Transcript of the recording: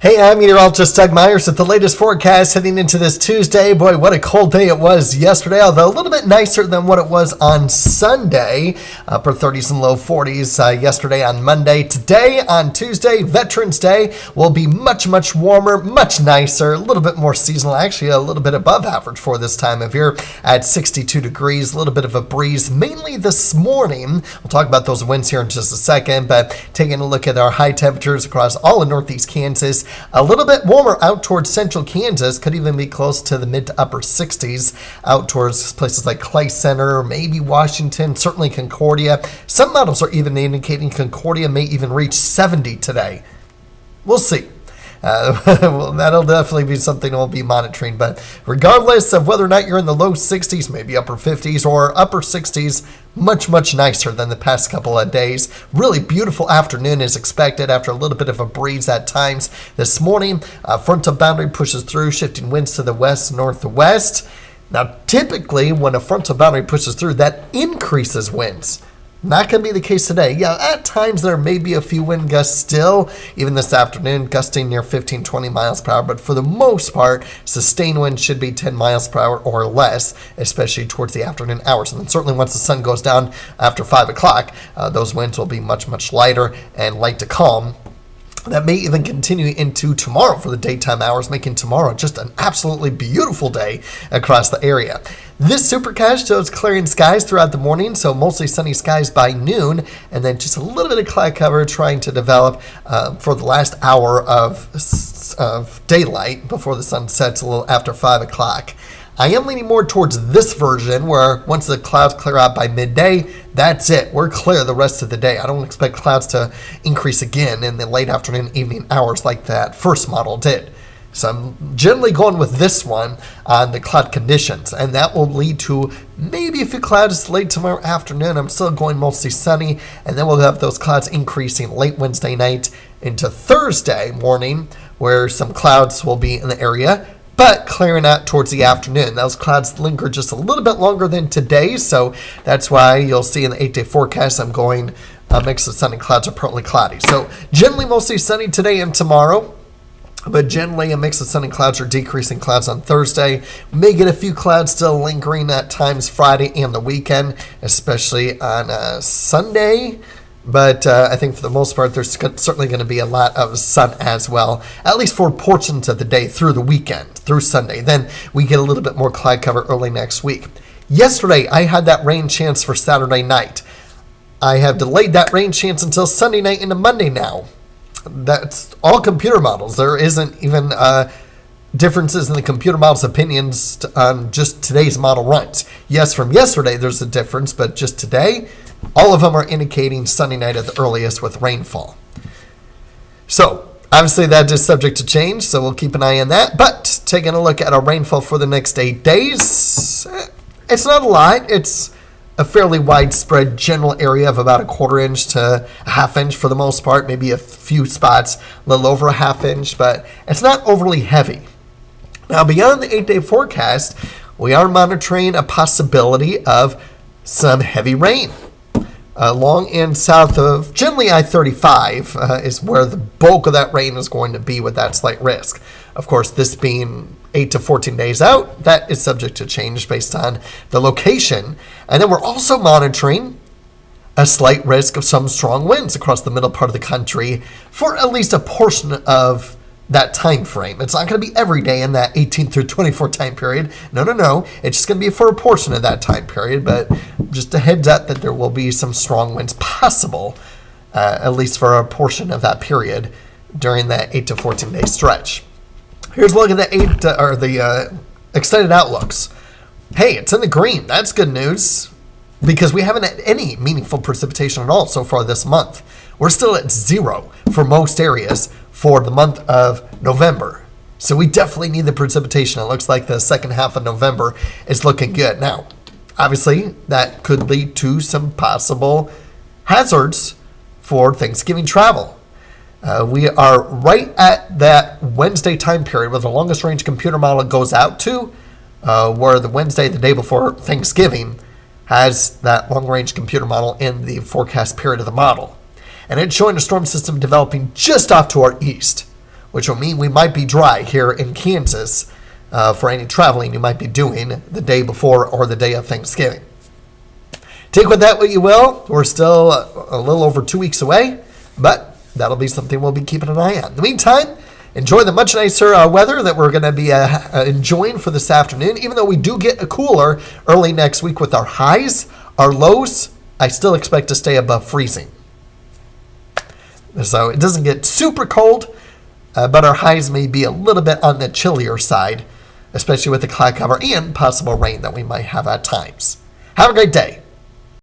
Hey, I'm meteorologist Doug Myers with the latest forecast heading into this Tuesday. Boy, what a cold day it was yesterday, although a little bit nicer than what it was on Sunday. Upper 30s and low 40s yesterday on Monday. Today on Tuesday, Veterans Day, will be much, much warmer, much nicer, a little bit more seasonal, actually a little bit above average for this time of year at 62 degrees, a little bit of a breeze, mainly this morning. We'll talk about those winds here in just a second, but taking a look at our high temperatures across all of northeast Kansas, a little bit warmer out towards central Kansas, could even be close to the mid to upper 60s out towards places like Clay Center, maybe Washington, certainly Concordia. Some models are even indicating Concordia may even reach 70 today. We'll see. Well, that'll definitely be something we'll be monitoring. But regardless of whether or not you're in the low 60s, maybe upper 50s or upper 60s, much, much nicer than the past couple of days. Really beautiful afternoon is expected after a little bit of a breeze at times. This morning, frontal boundary pushes through, shifting winds to the west, northwest. Now, typically, when a frontal boundary pushes through, that increases winds. Not going to be the case today. Yeah, at times there may be a few wind gusts still, even this afternoon, gusting near 15, 20 miles per hour. But for the most part, sustained wind should be 10 miles per hour or less, especially towards the afternoon hours. And then certainly once the sun goes down after 5 o'clock, those winds will be much, much lighter and light to calm. That may even continue into tomorrow for the daytime hours, making tomorrow just an absolutely beautiful day across the area. This supercast shows clearing skies throughout the morning, so mostly sunny skies by noon, and then just a little bit of cloud cover trying to develop for the last hour of daylight before the sun sets a little after 5 o'clock. I am leaning more towards this version where once the clouds clear out by midday, that's it. We're clear the rest of the day. I don't expect clouds to increase again in the late afternoon, evening hours like that first model did. So I'm generally going with this one on the cloud conditions, and that will lead to maybe a few clouds late tomorrow afternoon. I'm still going mostly sunny, and then we'll have those clouds increasing late Wednesday night into Thursday morning, where some clouds will be in the area, but clearing out towards the afternoon. Those clouds linger just a little bit longer than today, so that's why you'll see in the 8-day forecast I'm going a mix of sun and clouds are partly cloudy. So generally mostly sunny today and tomorrow, but generally a mix of sun and clouds or decreasing clouds on Thursday. We may get a few clouds still lingering at times Friday and the weekend, especially on Sunday. But I think for the most part, there's certainly going to be a lot of sun as well, at least for portions of the day through the weekend, through Sunday. Then we get a little bit more cloud cover early next week. Yesterday, I had that rain chance for Saturday night. I have delayed that rain chance until Sunday night into Monday now. That's all computer models. There isn't even differences in the computer model's opinions on just today's model runs. Yes, from yesterday there's a difference, but just today, all of them are indicating Sunday night at the earliest with rainfall. So, obviously that is subject to change, so we'll keep an eye on that. But taking a look at our rainfall for the next 8 days, it's not a lot. It's a fairly widespread general area of about a 1/4 inch to a 1/2 inch for the most part, maybe a few spots, a little over a 1/2 inch, but it's not overly heavy. Now, beyond the 8-day forecast, we are monitoring a possibility of some heavy rain. Along and south of generally I-35 is where the bulk of that rain is going to be with that slight risk. Of course, this being 8 to 14 days out, that is subject to change based on the location. And then we're also monitoring a slight risk of some strong winds across the middle part of the country for at least a portion of that time frame. It's not going to be every day in that 18 through 24 time period. No. It's just going to be for a portion of that time period, but just a heads up that there will be some strong winds possible, at least for a portion of that period during that 8 to 14 day stretch. Here's a look at the extended outlooks. Hey, it's in the green. That's good news because we haven't had any meaningful precipitation at all so far this month. We're still at 0 for most areas for the month of November. So we definitely need the precipitation. It looks like the second half of November is looking good. Now, obviously, that could lead to some possible hazards for Thanksgiving travel. We are right at that Wednesday time period where the longest range computer model goes out to, where the Wednesday, the day before Thanksgiving, has that long range computer model in the forecast period of the model. And it's showing a storm system developing just off to our east. which will mean we might be dry here in Kansas for any traveling you might be doing the day before or the day of Thanksgiving. Take with that what you will. We're still a little over 2 weeks away, but that'll be something we'll be keeping an eye on. In the meantime, enjoy the much nicer weather that we're going to be enjoying for this afternoon. Even though we do get a cooler early next week with our highs, our lows, I still expect to stay above freezing. So it doesn't get super cold, but our highs may be a little bit on the chillier side, especially with the cloud cover and possible rain that we might have at times. Have a great day.